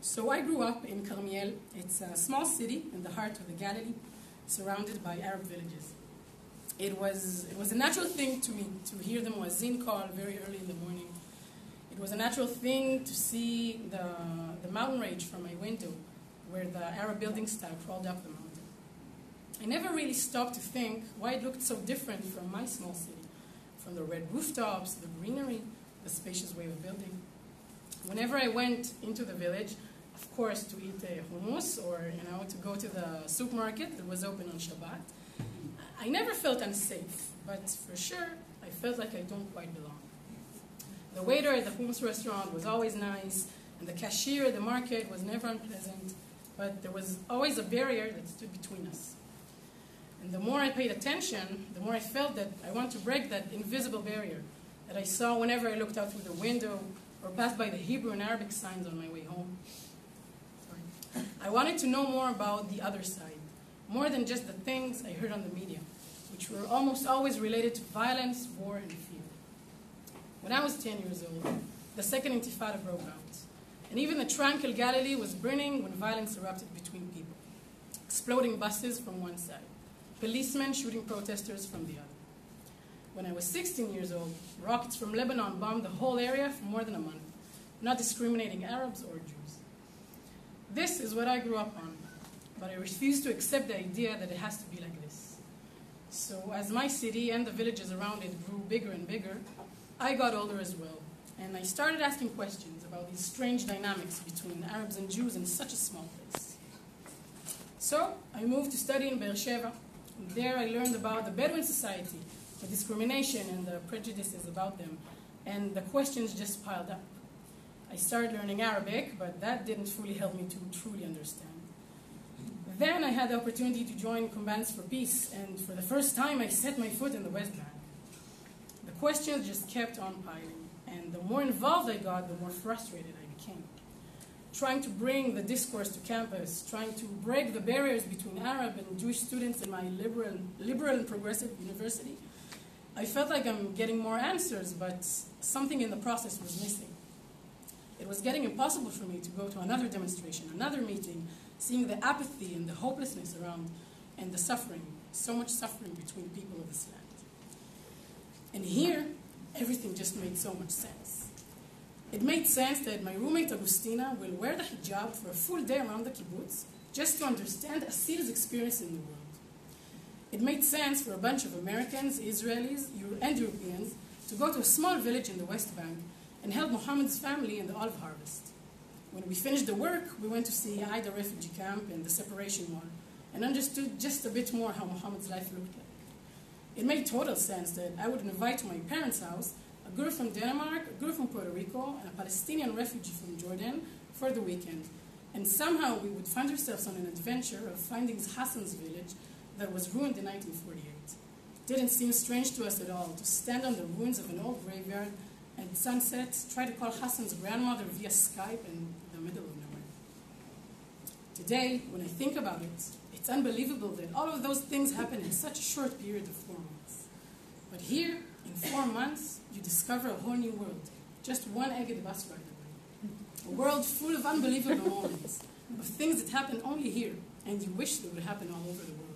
So I grew up in Carmiel. It's a small city in the heart of the Galilee, surrounded by Arab villages. It was a natural thing to me to hear the muezzin call very early in the morning. It was a natural thing to see the mountain range from my window, where the Arab building style crawled up the mountain. I never really stopped to think why it looked so different from my small city, from the red rooftops, the greenery, the spacious way of building. Whenever I went into the village, of course, to eat hummus or to go to the supermarket that was open on Shabbat, I never felt unsafe, but for sure, I felt like I don't quite belong. The waiter at the hummus restaurant was always nice, and the cashier at the market was never unpleasant, but there was always a barrier that stood between us. And the more I paid attention, the more I felt that I want to break that invisible barrier that I saw whenever I looked out through the window or passed by the Hebrew and Arabic signs on my way home. I wanted to know more about the other side, more than just the things I heard on the media, which were almost always related to violence, war, and fear. When I was 10 years old, the Second Intifada broke out, and even the tranquil Galilee was burning when violence erupted between people, exploding buses from one side, policemen shooting protesters from the other. When I was 16 years old, rockets from Lebanon bombed the whole area for more than a month, not discriminating Arabs or Jews. This is what I grew up on, but I refused to accept the idea that it has to be like this. So as my city and the villages around it grew bigger and bigger, I got older as well, and I started asking questions about these strange dynamics between Arabs and Jews in such a small place. So I moved to study in Beersheba. There I learned about the Bedouin society, the discrimination and the prejudices about them, and the questions just piled up. I started learning Arabic, but that didn't fully help me to truly understand. Then I had the opportunity to join Combatients for Peace, and for the first time I set my foot in the West Bank. The questions just kept on piling, and the more involved I got, the more frustrated I became. Trying to bring the discourse to campus, trying to break the barriers between Arab and Jewish students in my liberal and progressive university, I felt like I'm getting more answers, but something in the process was missing. It was getting impossible for me to go to another demonstration, another meeting, seeing the apathy and the hopelessness around, and the suffering, so much suffering between people of this land. And here, everything just made so much sense. It made sense that my roommate Agustina will wear the hijab for a full day around the kibbutz just to understand Asil's experience in the world. It made sense for a bunch of Americans, Israelis, and Europeans to go to a small village in the West Bank and help Muhammad's family in the olive harvest. When we finished the work, we went to see Aida refugee camp and the separation wall and understood just a bit more how Muhammad's life looked like. It made total sense that I would invite to my parents' house a girl from Denmark, a girl from Puerto Rico, and a Palestinian refugee from Jordan for the weekend. And somehow we would find ourselves on an adventure of finding Hassan's village that was ruined in 1948. It didn't seem strange to us at all to stand on the ruins of an old graveyard at sunset, try to call Hassan's grandmother via Skype in the middle of nowhere. Today, when I think about it, it's unbelievable that all of those things happened in such a short period of 4 months. But here, in 4 months, you discover a whole new world, just one Egged bus ride away. A world full of unbelievable moments, of things that happen only here, and you wish they would happen all over the world.